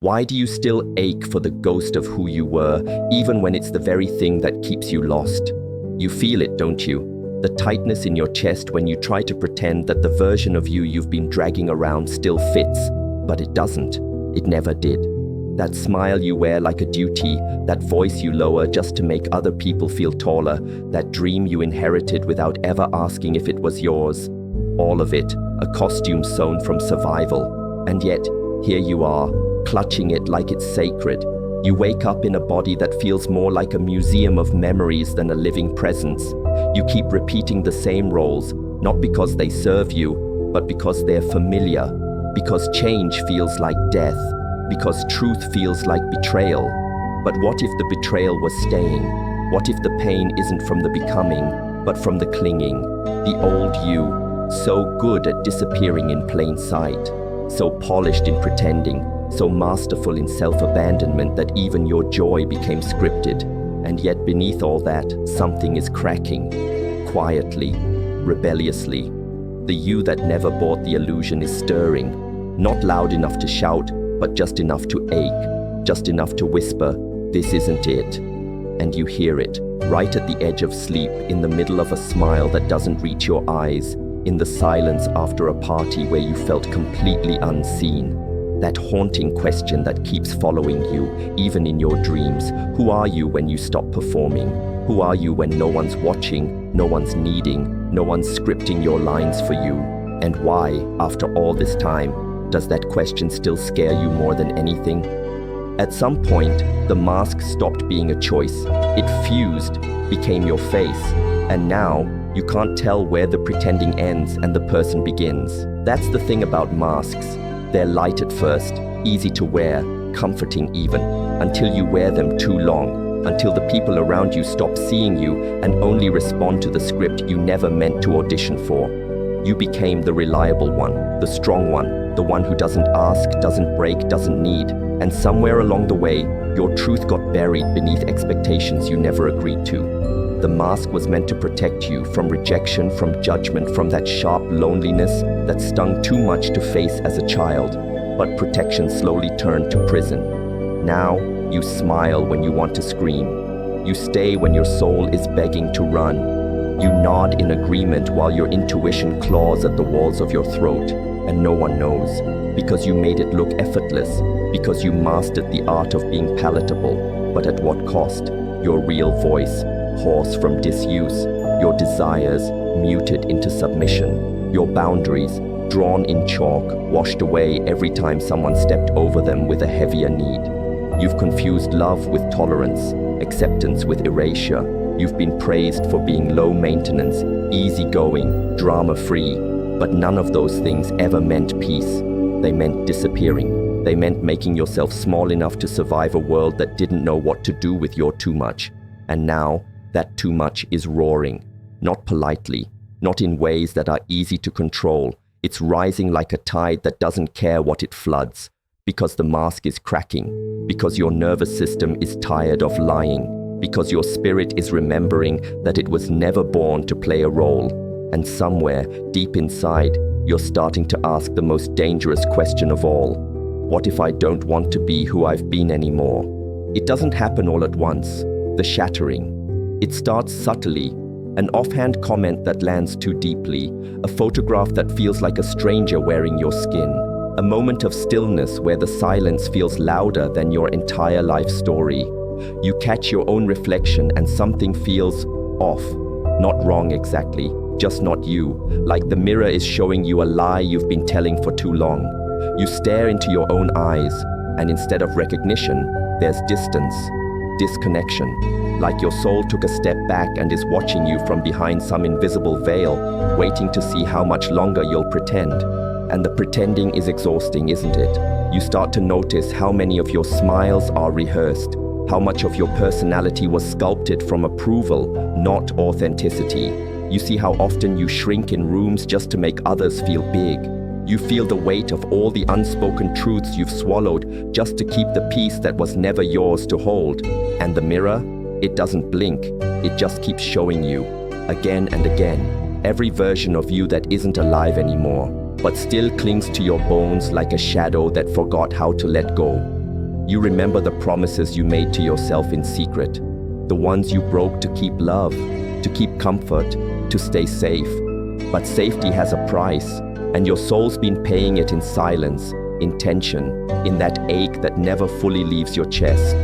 Why do you still ache for the ghost of who you were, even when it's the very thing that keeps you lost? You feel it, don't you? The tightness in your chest when you try to pretend that the version of you you've been dragging around still fits, but it doesn't. It never did. That smile you wear like a duty, that voice you lower just to make other people feel taller, that dream you inherited without ever asking if it was yours. All of it, a costume sewn from survival. And yet, here you are, clutching it like it's sacred. You wake up in a body that feels more like a museum of memories than a living presence. You keep repeating the same roles, not because they serve you, but because they're familiar. Because change feels like death. Because truth feels like betrayal. But what if the betrayal was staying? What if the pain isn't from the becoming, but from the clinging? The old you, so good at disappearing in plain sight, so polished in pretending, so masterful in self-abandonment that even your joy became scripted. And yet beneath all that, something is cracking. Quietly, rebelliously. The you that never bought the illusion is stirring. Not loud enough to shout, but just enough to ache. Just enough to whisper, "This isn't it." And you hear it, right at the edge of sleep, in the middle of a smile that doesn't reach your eyes, in the silence after a party where you felt completely unseen. That haunting question that keeps following you, even in your dreams. Who are you when you stop performing? Who are you when no one's watching, no one's needing, no one's scripting your lines for you? And why, after all this time, does that question still scare you more than anything? At some point, the mask stopped being a choice. It fused, became your face. And now, you can't tell where the pretending ends and the person begins. That's the thing about masks. They're light at first, easy to wear, comforting even, until you wear them too long, until the people around you stop seeing you and only respond to the script you never meant to audition for. You became the reliable one, the strong one, the one who doesn't ask, doesn't break, doesn't need. And somewhere along the way, your truth got buried beneath expectations you never agreed to. The mask was meant to protect you from rejection, from judgment, from that sharp loneliness that stung too much to face as a child. But protection slowly turned to prison. Now, you smile when you want to scream. You stay when your soul is begging to run. You nod in agreement while your intuition claws at the walls of your throat, and no one knows, because you made it look effortless, because you mastered the art of being palatable, but at what cost? Your real voice, hoarse from disuse, your desires muted into submission, your boundaries drawn in chalk, washed away every time someone stepped over them with a heavier need. You've confused love with tolerance, acceptance with erasure. You've been praised for being low maintenance, easygoing, drama-free, but none of those things ever meant peace. They meant disappearing. They meant making yourself small enough to survive a world that didn't know what to do with your too much. And now, that too much is roaring. Not politely, not in ways that are easy to control. It's rising like a tide that doesn't care what it floods. Because the mask is cracking. Because your nervous system is tired of lying. Because your spirit is remembering that it was never born to play a role. And somewhere, deep inside, you're starting to ask the most dangerous question of all. What if I don't want to be who I've been anymore? It doesn't happen all at once. The shattering. It starts subtly, an offhand comment that lands too deeply, a photograph that feels like a stranger wearing your skin, a moment of stillness where the silence feels louder than your entire life story. You catch your own reflection and something feels off, not wrong exactly, just not you, like the mirror is showing you a lie you've been telling for too long. You stare into your own eyes, and instead of recognition, there's distance, disconnection. Like your soul took a step back and is watching you from behind some invisible veil, waiting to see how much longer you'll pretend. And the pretending is exhausting, isn't it? You start to notice how many of your smiles are rehearsed, how much of your personality was sculpted from approval, not authenticity. You see how often you shrink in rooms just to make others feel big. You feel the weight of all the unspoken truths you've swallowed just to keep the peace that was never yours to hold. And the mirror? It doesn't blink, it just keeps showing you, again and again, every version of you that isn't alive anymore, but still clings to your bones like a shadow that forgot how to let go. You remember the promises you made to yourself in secret, the ones you broke to keep love, to keep comfort, to stay safe. But safety has a price, and your soul's been paying it in silence, in tension, in that ache that never fully leaves your chest.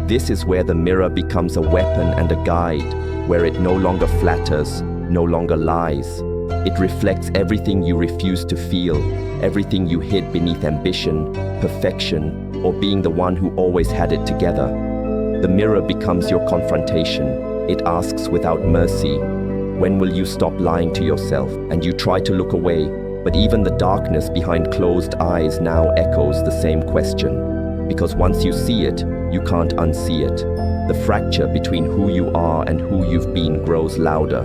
This is where the mirror becomes a weapon and a guide, where it no longer flatters, no longer lies. It reflects everything you refuse to feel, everything you hid beneath ambition, perfection, or being the one who always had it together. The mirror becomes your confrontation. It asks without mercy, when will you stop lying to yourself? And you try to look away, but even the darkness behind closed eyes now echoes the same question. Because once you see it, you can't unsee it. The fracture between who you are and who you've been grows louder.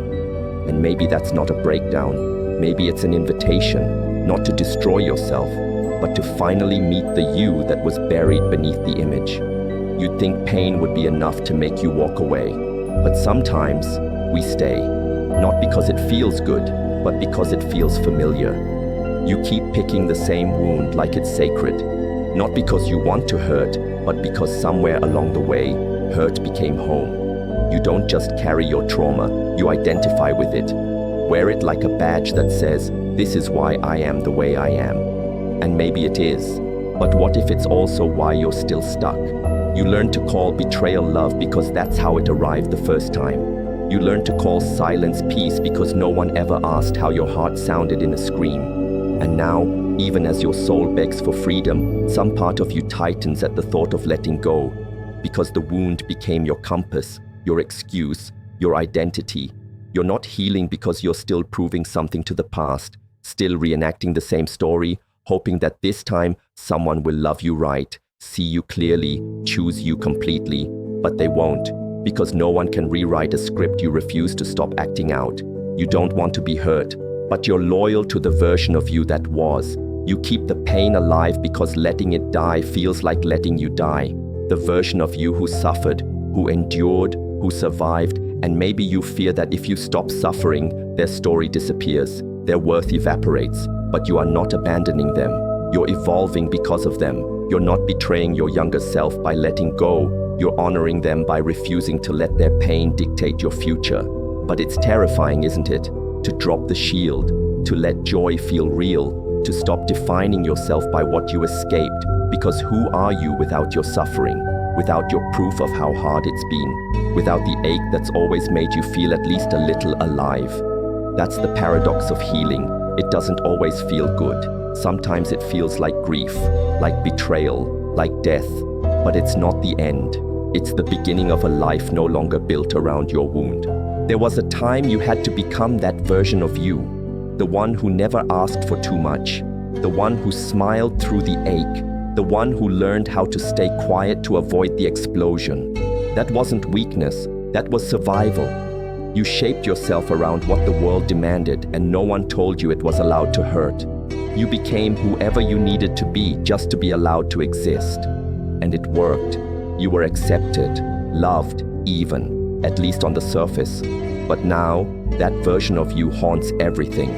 And maybe that's not a breakdown. Maybe it's an invitation, not to destroy yourself, but to finally meet the you that was buried beneath the image. You'd think pain would be enough to make you walk away. But sometimes we stay, not because it feels good, but because it feels familiar. You keep picking the same wound like it's sacred, not because you want to hurt, but because somewhere along the way, hurt became home. You don't just carry your trauma, you identify with it. Wear it like a badge that says, this is why I am the way I am. And maybe it is, but what if it's also why you're still stuck? You learn to call betrayal love because that's how it arrived the first time. You learn to call silence peace because no one ever asked how your heart sounded in a scream. And now, even as your soul begs for freedom, some part of you tightens at the thought of letting go, because the wound became your compass, your excuse, your identity. You're not healing because you're still proving something to the past, still reenacting the same story, hoping that this time someone will love you right, see you clearly, choose you completely. But they won't, because no one can rewrite a script you refuse to stop acting out. You don't want to be hurt, but you're loyal to the version of you that was. You keep the pain alive because letting it die feels like letting you die. The version of you who suffered, who endured, who survived, and maybe you fear that if you stop suffering, their story disappears, their worth evaporates. But you are not abandoning them. You're evolving because of them. You're not betraying your younger self by letting go. You're honoring them by refusing to let their pain dictate your future. But it's terrifying, isn't it? To drop the shield, to let joy feel real, to stop defining yourself by what you escaped. Because who are you without your suffering? Without your proof of how hard it's been? Without the ache that's always made you feel at least a little alive? That's the paradox of healing. It doesn't always feel good. Sometimes it feels like grief, like betrayal, like death. But it's not the end. It's the beginning of a life no longer built around your wound. There was a time you had to become that version of you, the one who never asked for too much, the one who smiled through the ache, the one who learned how to stay quiet to avoid the explosion. That wasn't weakness, that was survival. You shaped yourself around what the world demanded, and no one told you it was allowed to hurt. You became whoever you needed to be just to be allowed to exist. And it worked. You were accepted, loved, even, at least on the surface. But now, that version of you haunts everything.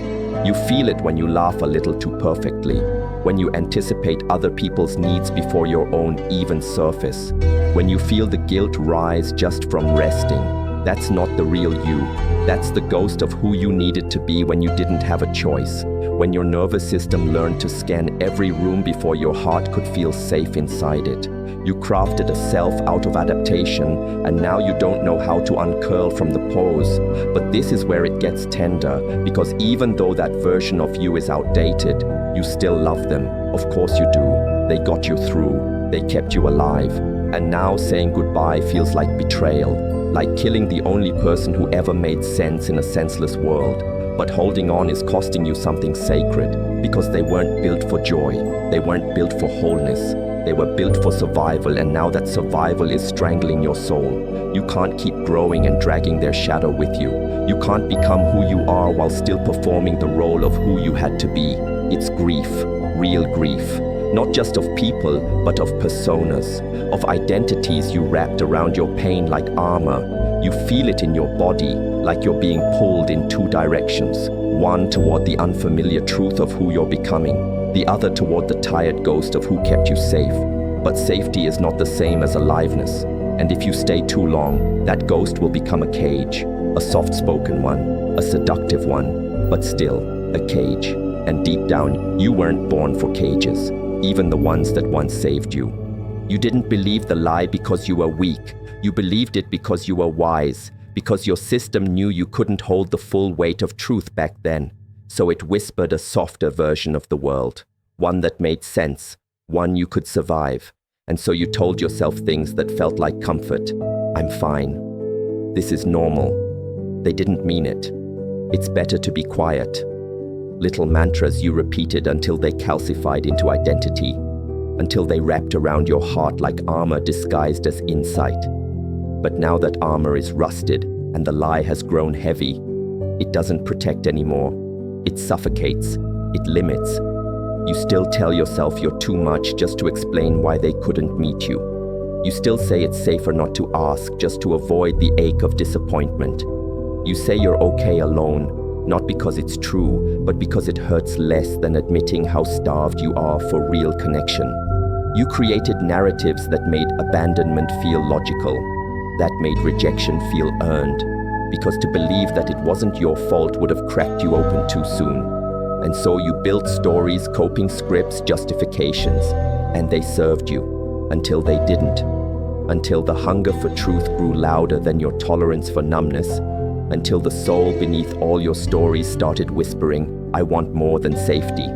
You feel it when you laugh a little too perfectly, when you anticipate other people's needs before your own even surface, when you feel the guilt rise just from resting. That's not the real you. That's the ghost of who you needed to be when you didn't have a choice, when your nervous system learned to scan every room before your heart could feel safe inside it. You crafted a self out of adaptation, and now you don't know how to uncurl from the pose. But this is where it gets tender, because even though that version of you is outdated, you still love them. Of course you do. They got you through. They kept you alive. And now saying goodbye feels like betrayal, like killing the only person who ever made sense in a senseless world. But holding on is costing you something sacred, because they weren't built for joy. They weren't built for wholeness. They were built for survival, and now that survival is strangling your soul. You can't keep growing and dragging their shadow with you. You can't become who you are while still performing the role of who you had to be. It's grief, real grief. Not just of people, but of personas, of identities you wrapped around your pain like armor. You feel it in your body, like you're being pulled in two directions. One toward the unfamiliar truth of who you're becoming, the other toward the tired ghost of who kept you safe. But safety is not the same as aliveness, and if you stay too long, that ghost will become a cage, a soft-spoken one, a seductive one, but still, a cage. And deep down, you weren't born for cages, even the ones that once saved you. You didn't believe the lie because you were weak. You believed it because you were wise, because your system knew you couldn't hold the full weight of truth back then. So it whispered a softer version of the world, one that made sense, one you could survive. And so you told yourself things that felt like comfort. I'm fine. This is normal. They didn't mean it. It's better to be quiet. Little mantras you repeated until they calcified into identity, until they wrapped around your heart like armor disguised as insight. But now that armor is rusted and the lie has grown heavy, it doesn't protect anymore. It suffocates. It limits. You still tell yourself you're too much just to explain why they couldn't meet you. You still say it's safer not to ask just to avoid the ache of disappointment. You say you're okay alone, not because it's true, but because it hurts less than admitting how starved you are for real connection. You created narratives that made abandonment feel logical, that made rejection feel earned, because to believe that it wasn't your fault would have cracked you open too soon. And so you built stories, coping scripts, justifications, and they served you, until they didn't. Until the hunger for truth grew louder than your tolerance for numbness, until the soul beneath all your stories started whispering, I want more than safety.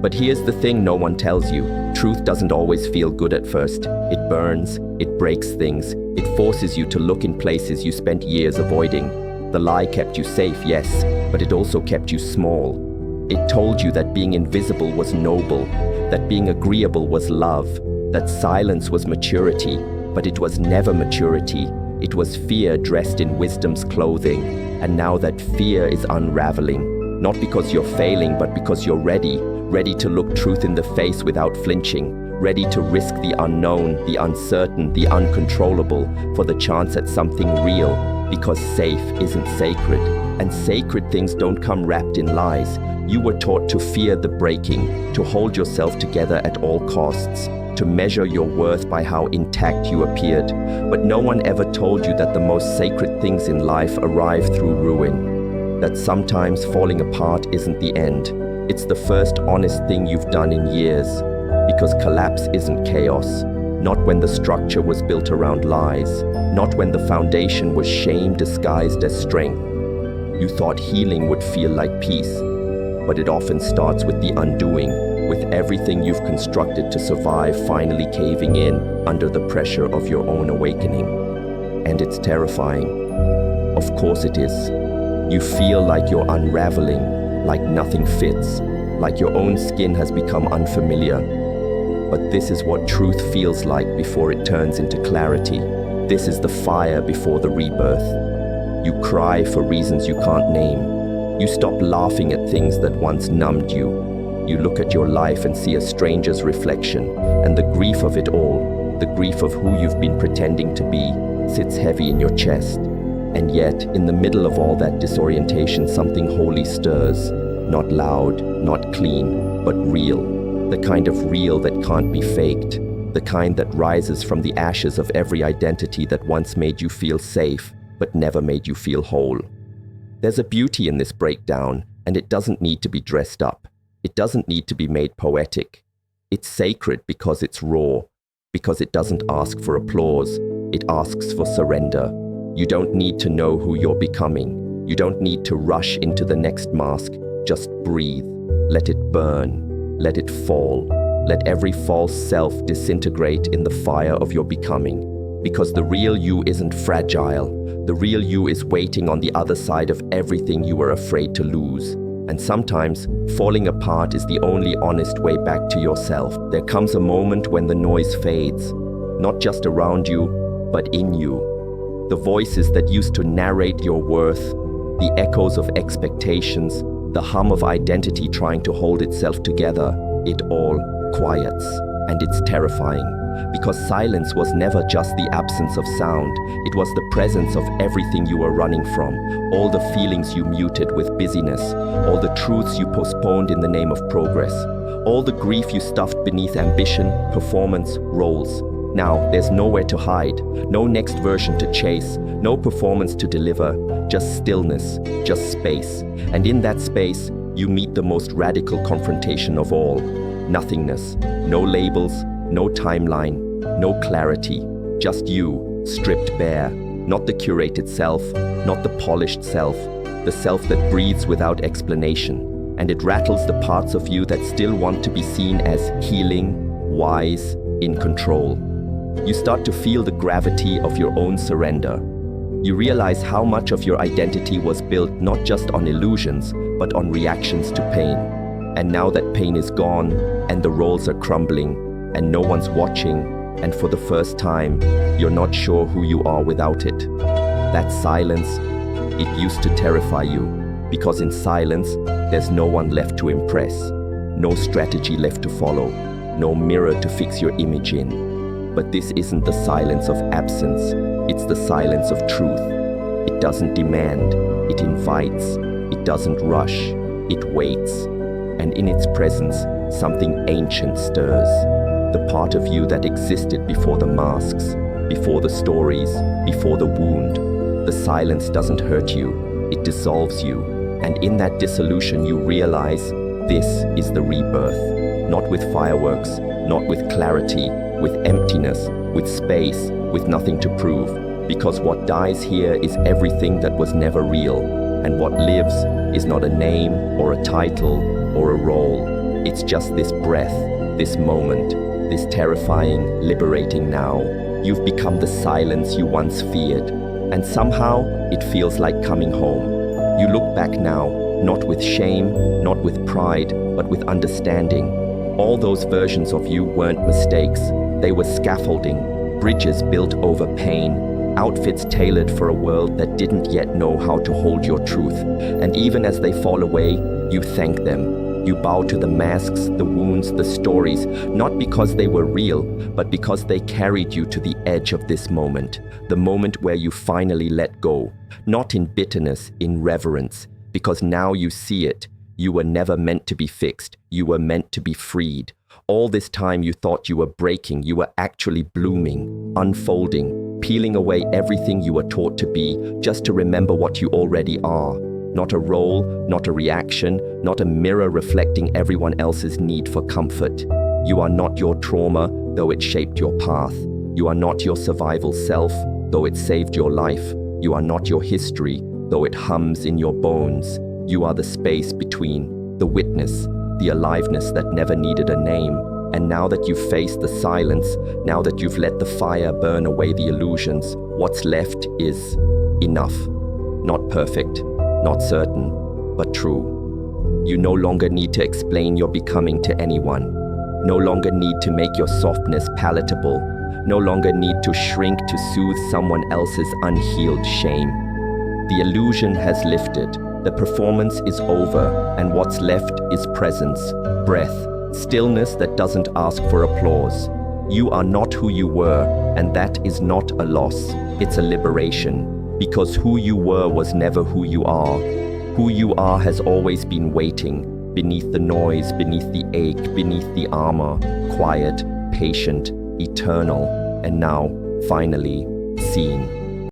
But here's the thing no one tells you. Truth doesn't always feel good at first. It burns, it breaks things, it forces you to look in places you spent years avoiding. The lie kept you safe, yes, but it also kept you small. It told you that being invisible was noble, that being agreeable was love, that silence was maturity, but it was never maturity. It was fear dressed in wisdom's clothing, and now that fear is unraveling, not because you're failing, but because you're ready to look truth in the face without flinching, ready to risk the unknown, the uncertain, the uncontrollable for the chance at something real, because safe isn't sacred, and sacred things don't come wrapped in lies. You were taught to fear the breaking, to hold yourself together at all costs, to measure your worth by how intact you appeared. But no one ever told you that the most sacred things in life arrive through ruin, that sometimes falling apart isn't the end. It's the first honest thing you've done in years, because collapse isn't chaos, not when the structure was built around lies, not when the foundation was shame disguised as strength. You thought healing would feel like peace, but it often starts with the undoing, with everything you've constructed to survive finally caving in under the pressure of your own awakening. And it's terrifying. Of course it is. You feel like you're unraveling, like nothing fits, like your own skin has become unfamiliar. But this is what truth feels like before it turns into clarity. This is the fire before the rebirth. You cry for reasons you can't name. You stop laughing at things that once numbed you. You look at your life and see a stranger's reflection, and the grief of it all, the grief of who you've been pretending to be, sits heavy in your chest. And yet, in the middle of all that disorientation, something holy stirs. Not loud, not clean, but real. The kind of real that can't be faked. The kind that rises from the ashes of every identity that once made you feel safe, but never made you feel whole. There's a beauty in this breakdown, and it doesn't need to be dressed up. It doesn't need to be made poetic. It's sacred because it's raw, because it doesn't ask for applause. It asks for surrender. You don't need to know who you're becoming. You don't need to rush into the next mask. Just breathe. Let it burn. Let it fall. Let every false self disintegrate in the fire of your becoming. Because the real you isn't fragile. The real you is waiting on the other side of everything you were afraid to lose. And sometimes, falling apart is the only honest way back to yourself. There comes a moment when the noise fades, not just around you, but in you. The voices that used to narrate your worth, the echoes of expectations, the hum of identity trying to hold itself together, it all quiets. And it's terrifying, because silence was never just the absence of sound. It was the presence of everything you were running from, all the feelings you muted with busyness, all the truths you postponed in the name of progress, all the grief you stuffed beneath ambition, performance, roles. Now, there's nowhere to hide, no next version to chase, no performance to deliver, just stillness, just space. And in that space, you meet the most radical confrontation of all. Nothingness, no labels, no timeline, no clarity, just you, stripped bare. Not the curated self, not the polished self, the self that breathes without explanation. And it rattles the parts of you that still want to be seen as healing, wise, in control. You start to feel the gravity of your own surrender. You realize how much of your identity was built not just on illusions, but on reactions to pain. And now that pain is gone, and the roles are crumbling, and no one's watching, and for the first time, you're not sure who you are without it. That silence, it used to terrify you, because in silence, there's no one left to impress, no strategy left to follow, no mirror to fix your image in. But this isn't the silence of absence, it's the silence of truth. It doesn't demand, it invites, it doesn't rush, it waits. And in its presence, something ancient stirs. The part of you that existed before the masks, before the stories, before the wound. The silence doesn't hurt you, it dissolves you. And in that dissolution you realize this is the rebirth. Not with fireworks, not with clarity, with emptiness, with space, with nothing to prove. Because what dies here is everything that was never real. And what lives is not a name or a title or a role. It's just this breath, this moment, this terrifying, liberating now. You've become the silence you once feared. And somehow it feels like coming home. You look back now, not with shame, not with pride, but with understanding. All those versions of you weren't mistakes. They were scaffolding, bridges built over pain, outfits tailored for a world that didn't yet know how to hold your truth. And even as they fall away, you thank them. You bow to the masks, the wounds, the stories, not because they were real, but because they carried you to the edge of this moment, the moment where you finally let go. Not in bitterness, in reverence, because now you see it. You were never meant to be fixed. You were meant to be freed. All this time you thought you were breaking. You were actually blooming, unfolding, peeling away everything you were taught to be just to remember what you already are. Not a role, not a reaction, not a mirror reflecting everyone else's need for comfort. You are not your trauma, though it shaped your path. You are not your survival self, though it saved your life. You are not your history, though it hums in your bones. You are the space between, the witness, the aliveness that never needed a name. And now that you've faced the silence, now that you've let the fire burn away the illusions, what's left is enough. Not perfect, not certain, but true. You no longer need to explain your becoming to anyone. No longer need to make your softness palatable. No longer need to shrink to soothe someone else's unhealed shame. The illusion has lifted. The performance is over, and what's left is presence, breath, stillness that doesn't ask for applause. You are not who you were, and that is not a loss. It's a liberation, because who you were was never who you are. Who you are has always been waiting, beneath the noise, beneath the ache, beneath the armor, quiet, patient, eternal, and now, finally, seen.